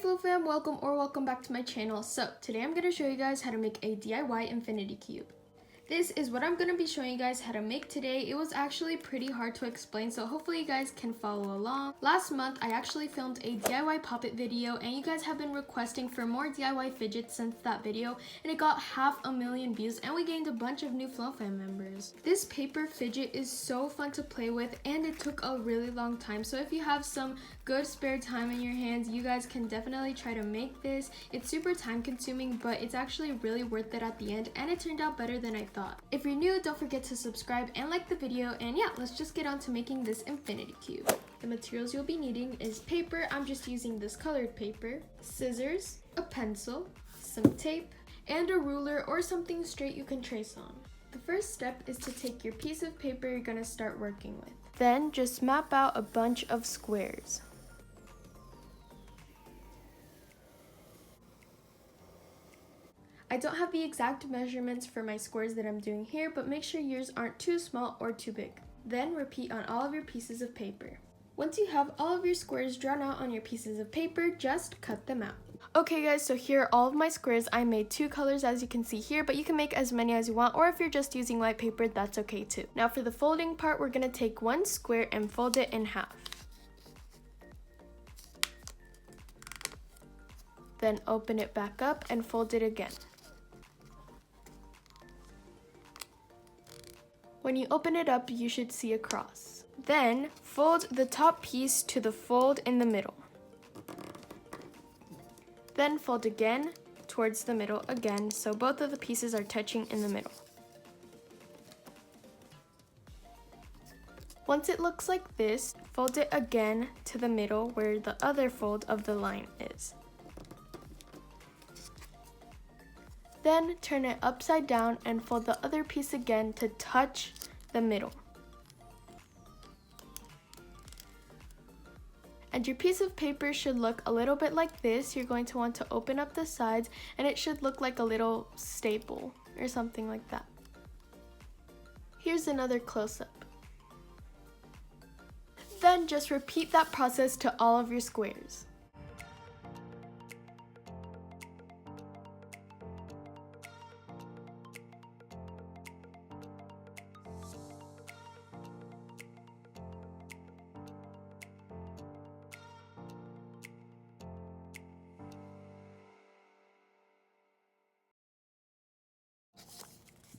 Flow fam, welcome back to my channel. So today I'm going to show you guys how to make a DIY infinity cube. This is what I'm going to be showing you guys how to make today. It was actually pretty hard to explain, so hopefully you guys can follow along. Last month I actually filmed a DIY puppet video and you guys have been requesting for more DIY fidgets since that video, and it got 500,000 views and we gained a bunch of new Flow fam members. This paper fidget is so fun to play with and it took a really long time, so if you have some good spare time in your hands, you guys can definitely try to make this. It's super time consuming, but it's actually really worth it at the end, and it turned out better than I thought. If you're new, don't forget to subscribe and like the video, and yeah, let's just get on to making this infinity cube. The materials you'll be needing is paper. I'm just using this colored paper, scissors, a pencil, some tape, and a ruler or something straight you can trace on. The first step is to take your piece of paper you're going to start working with. Then just map out a bunch of squares. I don't have the exact measurements for my squares that I'm doing here, but make sure yours aren't too small or too big. Then repeat on all of your pieces of paper. Once you have all of your squares drawn out on your pieces of paper, just cut them out. Okay guys, so here are all of my squares. I made 2 colors as you can see here, but you can make as many as you want, or if you're just using white paper, that's okay too. Now for the folding part, we're going to take one square and fold it in half. Then open it back up and fold it again. When you open it up, you should see a cross. Then fold the top piece to the fold in the middle. Then fold again towards the middle again, so both of the pieces are touching in the middle. Once it looks like this, fold it again to the middle where the other fold of the line is. Then turn it upside down and fold the other piece again to touch the middle. And your piece of paper should look a little bit like this. You're going to want to open up the sides and it should look like a little staple or something like that. Here's another close-up. Then just repeat that process to all of your squares.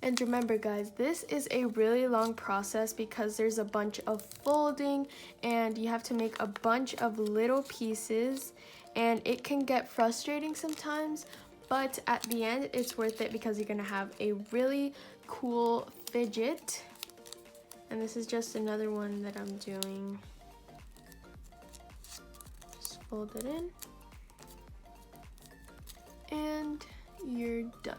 And remember guys, this is a really long process because there's a bunch of folding and you have to make a bunch of little pieces, and it can get frustrating sometimes, but at the end it's worth it because you're gonna have a really cool fidget. And this is just another one that I'm doing. Just fold it in and you're done.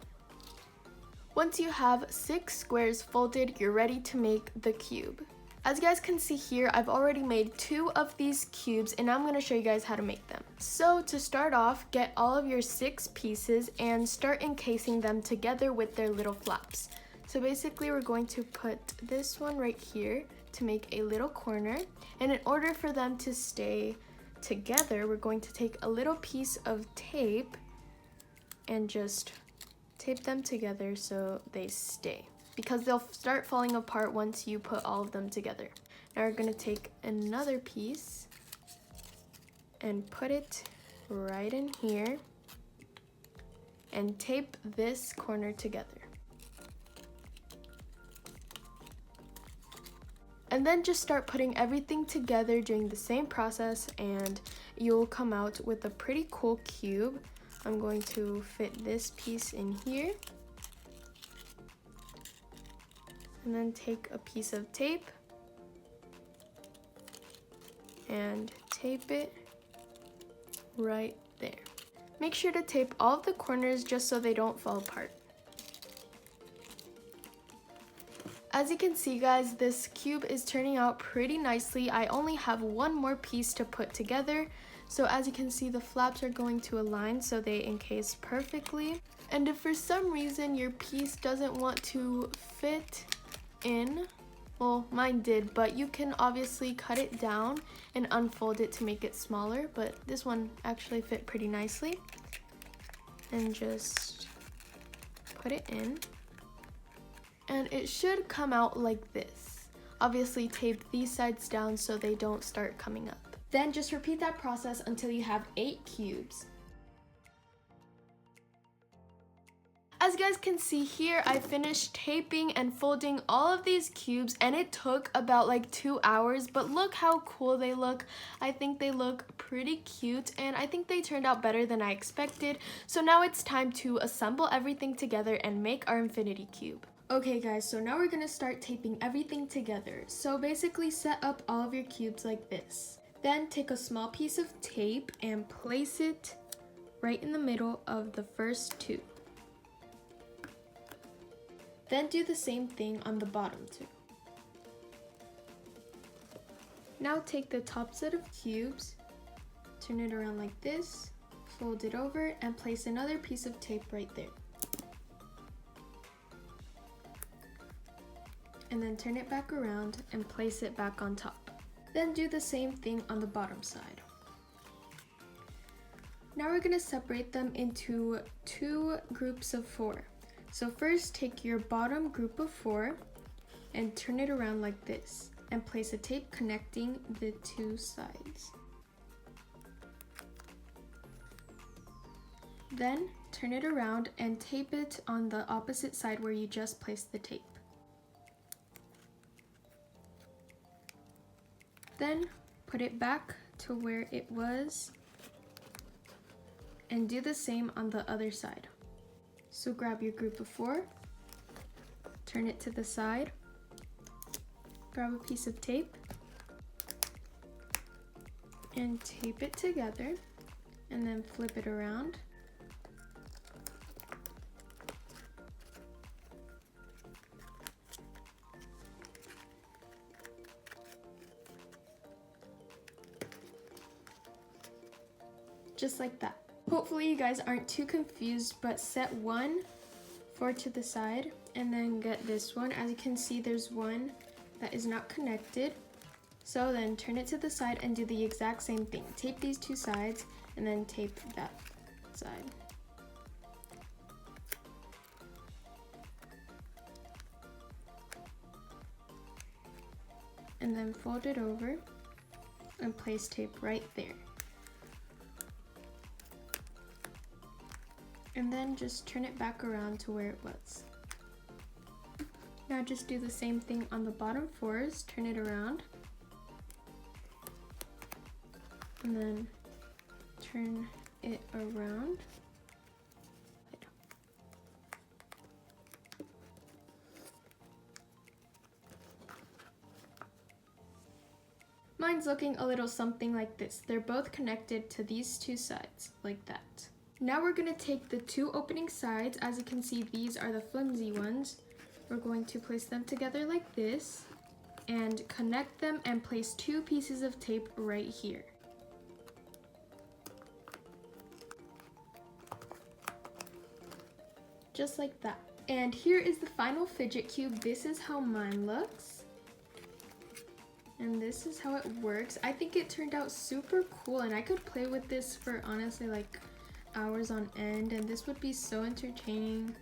Once you have 6 squares folded, you're ready to make the cube. As you guys can see here, I've already made 2 of these cubes and I'm going to show you guys how to make them. So to start off, get all of your 6 pieces and start encasing them together with their little flaps. So basically we're going to put this one right here to make a little corner, and in order for them to stay together, we're going to take a little piece of tape and just tape them together so they stay, because they'll start falling apart once you put all of them together. Now we're going to take another piece and put it right in here and tape this corner together. And then just start putting everything together doing the same process and you'll come out with a pretty cool cube. I'm going to fit this piece in here and then take a piece of tape and tape it right there. Make sure to tape all of the corners just so they don't fall apart. As you can see guys, this cube is turning out pretty nicely. I only have one more piece to put together. So as you can see, the flaps are going to align so they encase perfectly. And if for some reason your piece doesn't want to fit in Well, mine did, but you can obviously cut it down and unfold it to make it smaller, but this one actually fit pretty nicely. And just put it in. And it should come out like this. Obviously tape these sides down so they don't start coming up. Then just repeat that process until you have 8 cubes. As you guys can see here, I finished taping and folding all of these cubes, and it took about like 2 hours, but look how cool they look. I think they look pretty cute, and I think they turned out better than I expected. So now it's time to assemble everything together and make our infinity cube. Okay guys, so now we're gonna start taping everything together. So basically set up all of your cubes like this. Then take a small piece of tape and place it right in the middle of the first 2. Then do the same thing on the bottom 2. Now take the top set of cubes, turn it around like this, fold it over, and place another piece of tape right there. And then turn it back around and place it back on top. Then do the same thing on the bottom side. Now we're going to separate them into 2 groups of 4. So first take your bottom group of 4 and turn it around like this and place a tape connecting the 2 sides. Then turn it around and tape it on the opposite side where you just placed the tape. Then put it back to where it was and do the same on the other side. So grab your group of 4, turn it to the side, grab a piece of tape, and tape it together, and then flip it around. Just like that. Hopefully you guys aren't too confused, but set 1 4 to the side and then get this one. As you can see, there's one that is not connected. So then turn it to the side and do the exact same thing. Tape these 2 sides and then tape that side. And then fold it over and place tape right there. And then just turn it back around to where it was. Now just do the same thing on the bottom 4s, turn it around, and then turn it around. Mine's looking a little something like this. They're both connected to these 2 sides, like that. Now we're going to take the 2 opening sides. As you can see, these are the flimsy ones. We're going to place them together like this and connect them and place 2 pieces of tape right here. Just like that. And here is the final fidget cube. This is how mine looks. And this is how it works. I think it turned out super cool, and I could play with this for honestly like hours on end, and this would be so entertaining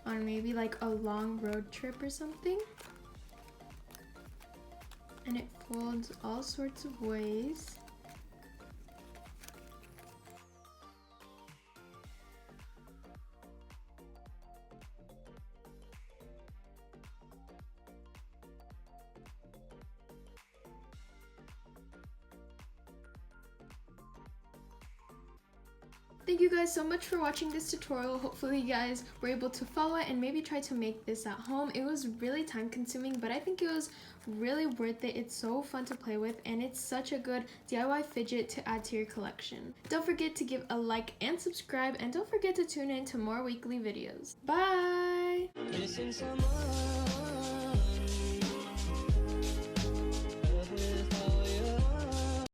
on maybe like a long road trip or something. And it folds all sorts of ways. Thank you guys so much for watching this tutorial. Hopefully you guys were able to follow it and maybe try to make this at home. It was really time consuming, but I think it was really worth it. It's so fun to play with, and it's such a good DIY fidget to add to your collection. Don't forget to give a like and subscribe, and don't forget to tune in to more weekly videos. Bye!